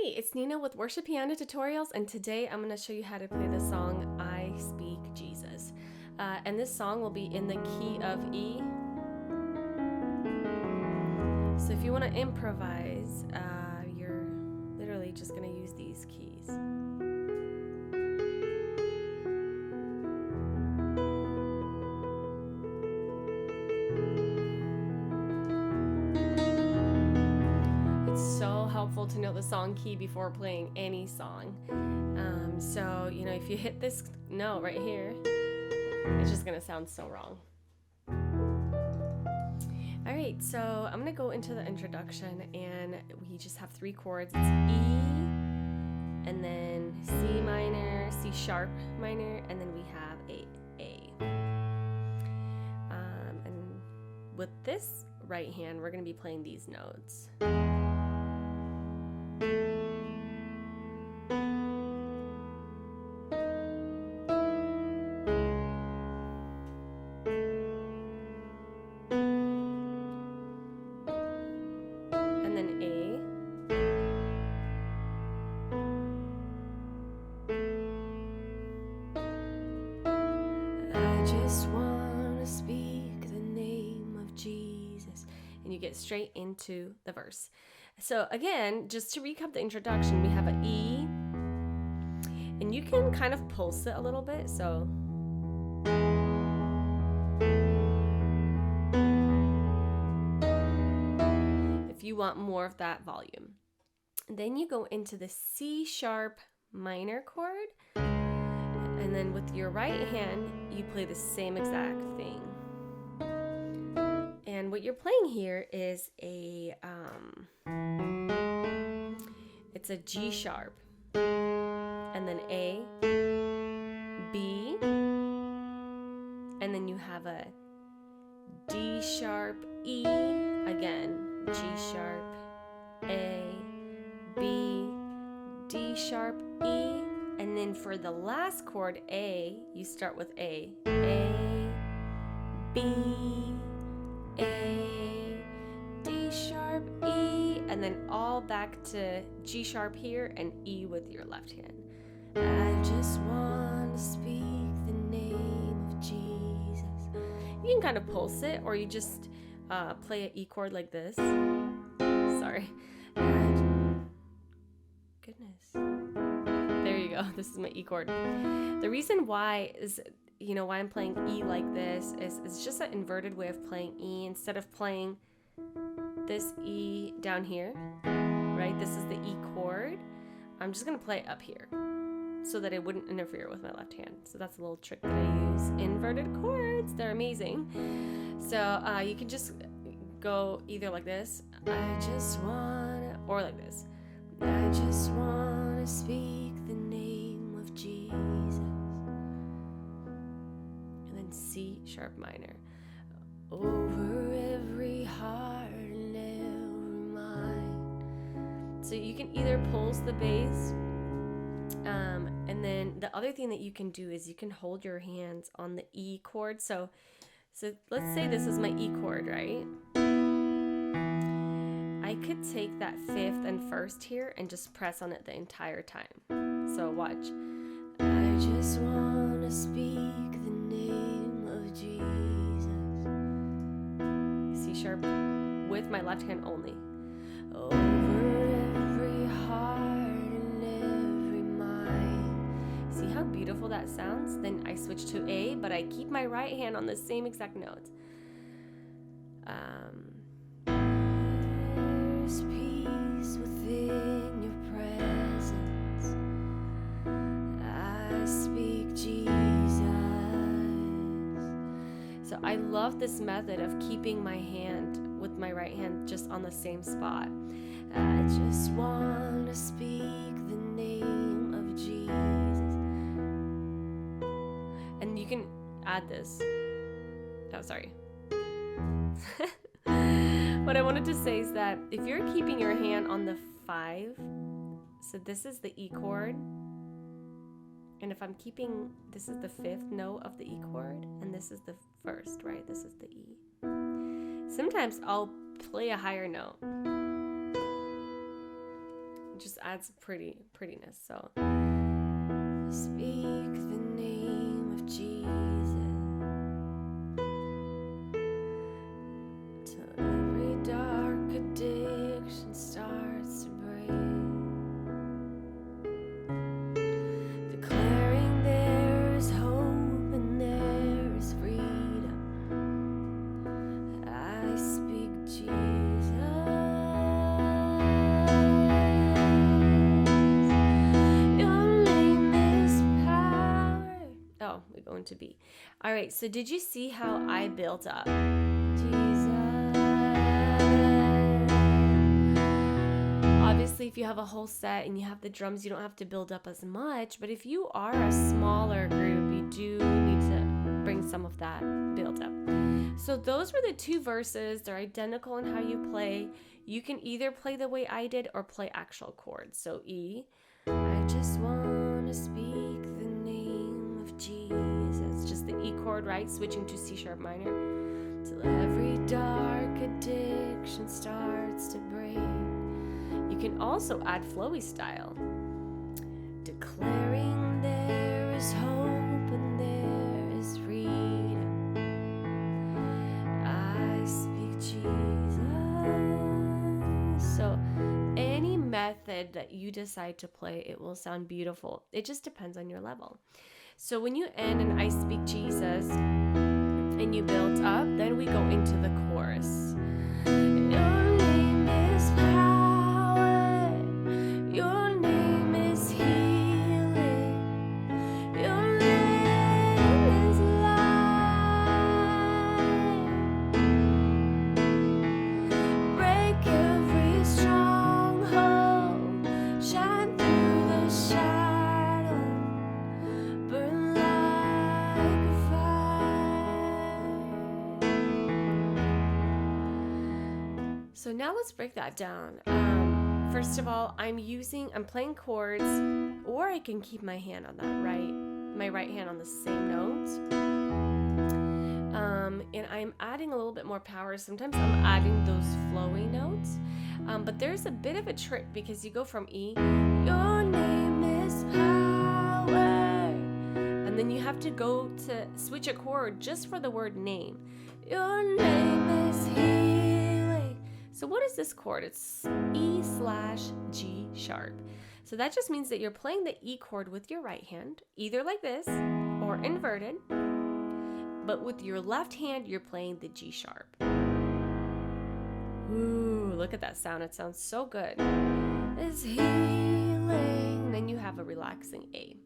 Hey, it's Nina with Worship Piano Tutorials, and today I'm going to show you how to play the song I Speak Jesus. And this song will be in the key of E. So if you want to improvise, you're literally just going to use these keys. So helpful to know the song key before playing any song. So, if you hit this note right here, it's just gonna sound so wrong. All right, so I'm gonna go into the introduction, and we just have 3 chords. It's E, and then C minor, C sharp minor, and then we have a A. And with this right hand, we're gonna be playing these notes. And then A. I just want to speak the name of Jesus. And you get straight into the verse. So again, just to recap the introduction, we have an E. And you can kind of pulse it a little bit. So if you want more of that volume. And then you go into the C sharp minor chord, and then with your right hand you play the same exact thing. And what you're playing here is it's a G sharp, and then A, B, and then you have a D sharp, E, again, G sharp, A, B, D sharp, E, and then for the last chord, A, you start with A, B, A, D sharp, E, and then all back to G sharp here and E with your left hand. I just want to speak the name of Jesus. You can kind of pulse it, or you just play an E chord like this. Sorry. Goodness. There you go. This is my E chord. The reason why is, why I'm playing E like this is it's just an inverted way of playing E. Instead of playing this E down here, right? This is the E chord. I'm just going to play it up here so that it wouldn't interfere with my left hand. So that's a little trick that I use. Inverted chords, they're amazing. So you can just go either like this, I just wanna, or like this, I just wanna speak the name of Jesus. And then C sharp minor. Over every heart and every mind. So you can either pulse the bass, and then the other thing that you can do is you can hold your hands on the E chord. So let's say this is my E chord, right? I could take that 5th and 1st here and just press on it the entire time. So watch. I just want to speak the name of Jesus. C sharp with my left hand only. Over every heart and every mind. See how beautiful that sounds? Then I switch to A, but I keep my right hand on the same exact note. There's peace within your presence. I speak Jesus. So I love this method of keeping my hand with my right hand just on the same spot. I just want to speak the name of Jesus. And you can add this. Oh, sorry. What I wanted to say is that if you're keeping your hand on the 5, so this is the E chord, and if I'm keeping, this is the 5th note of the E chord, and this is the 1st, right? This is the E. Sometimes I'll play a higher note. It just adds prettiness. So speak the name of Jesus till every dark addiction starts to break, declaring there is hope and there is freedom. I speak Jesus. Your name is power. Oh, we go into B. All right, so did you see how I built up? Jesus. Obviously, if you have a whole set and you have the drums, you don't have to build up as much. But if you are a smaller group, you do need to bring some of that build up. So those were the two verses. They're identical in how you play. You can either play the way I did or play actual chords. So E, I just want to speak the name of Jesus. Just the E chord, right? Switching to C sharp minor. Till every dark addiction starts to break. You can also add flowy style. Declaring there is hope and there is freedom. I speak Jesus. So any method that you decide to play, it will sound beautiful. It just depends on your level. So when you end and I speak Jesus and you build up, then we go into the chorus. Your name is power. Your name is healing. Your name is life. Break every stronghold. Shine through the shadow. Burn like a fire. So now let's break that down. First of all, I'm playing chords, or I can keep my hand on my right hand on the same note. And I'm adding a little bit more power. Sometimes I'm adding those flowy notes. But there's a bit of a trick because you go from E, your name is power. And then you have to go to switch a chord just for the word name. Your name is healing. So what is this chord? It's E/G sharp. So that just means that you're playing the E chord with your right hand, either like this or inverted. But with your left hand, you're playing the G sharp. Ooh, look at that sound. It sounds so good. It's healing. Then you have a relaxing A.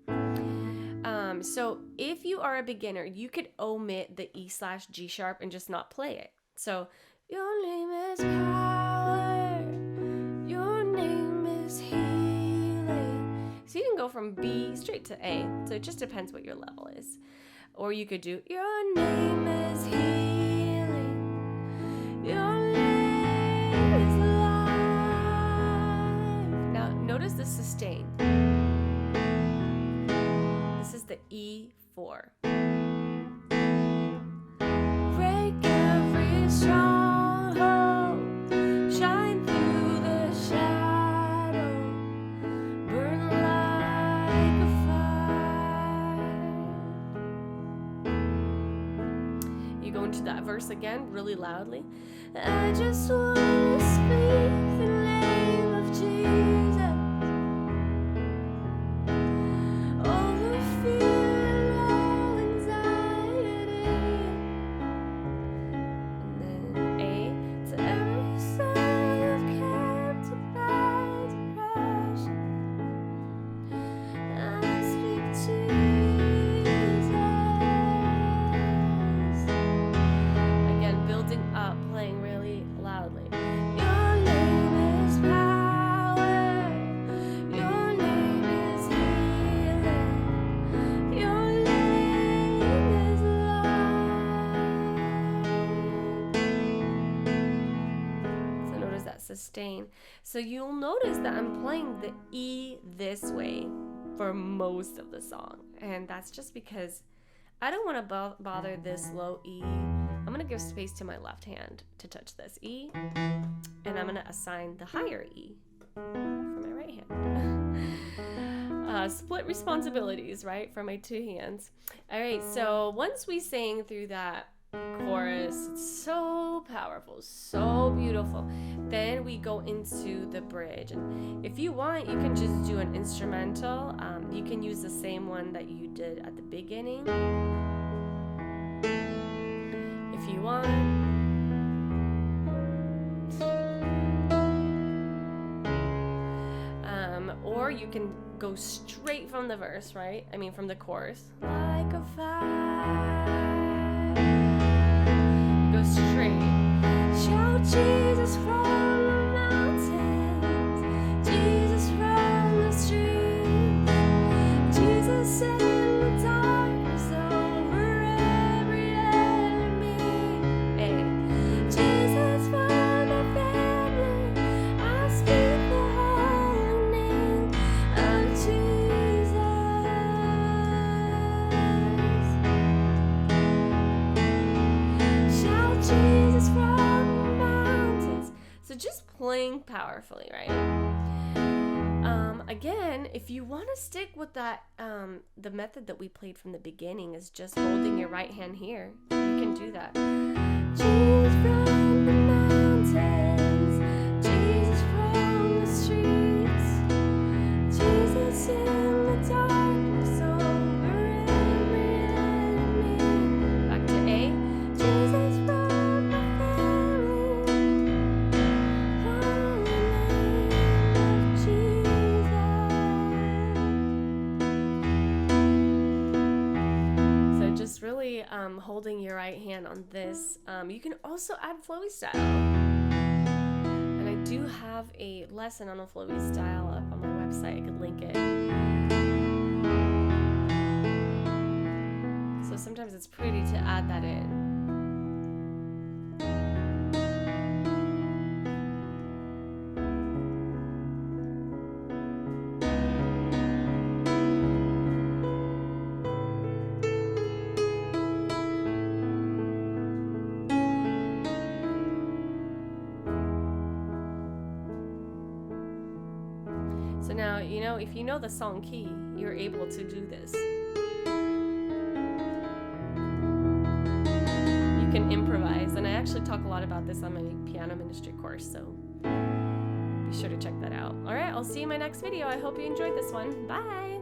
So if you are a beginner, you could omit the E/G sharp and just not play it. So your name is power. Your name is healing. So you can go from B straight to A. So it just depends what your level is. Or you could do your name is healing. Your name is life. Now notice the sustain. This is the E4. Break every stronghold, shine through the shadow, burn like a fire. You go into that verse again really loudly. I just want to speak the name of Jesus. All the fear and all anxiety. And then A, to every soul you've captured by depression. I speak Jesus. Again, building up, playing really loudly. Your name is power. Your name is healing. Your name is life. So notice that sustain. So you'll notice that I'm playing the E this way for most of the song. And that's just because I don't want to bother this low E. I'm going to give space to my left hand to touch this E. And I'm going to assign the higher E for my right right hand. Split responsibilities, right, for my two hands. All right, so once we sang through that chorus, it's so powerful, so beautiful. Then we go into the bridge, and if you want, you can just do an instrumental. You can use the same one that you did at the beginning if you want. Or you can go straight from the verse, right? I mean, from the chorus. Like a fire. Go straight. Shout Jesus from the mountains, Jesus from the streets, Jesus in the darkness over every enemy. Hey. Jesus for my family, I speak the holy name of Jesus. Shout Jesus from the mountains. So just playing powerfully, right? Again, if you want to stick with that, the method that we played from the beginning is just holding your right hand here. You can do that. Jesus from the mountains, Jesus from the streets, Jesus in the darkness over every enemy. Back to A. Jesus from my family, holy name of Jesus. So just really holding your right hand on this. You can also add flowy style. And I do have a lesson on a flowy style up on my website. I could link it. So sometimes it's pretty to add that in. So now, if you know the song key, you're able to do this. You can improvise, and I actually talk a lot about this on my piano ministry course, so be sure to check that out. All right, I'll see you in my next video. I hope you enjoyed this one. Bye!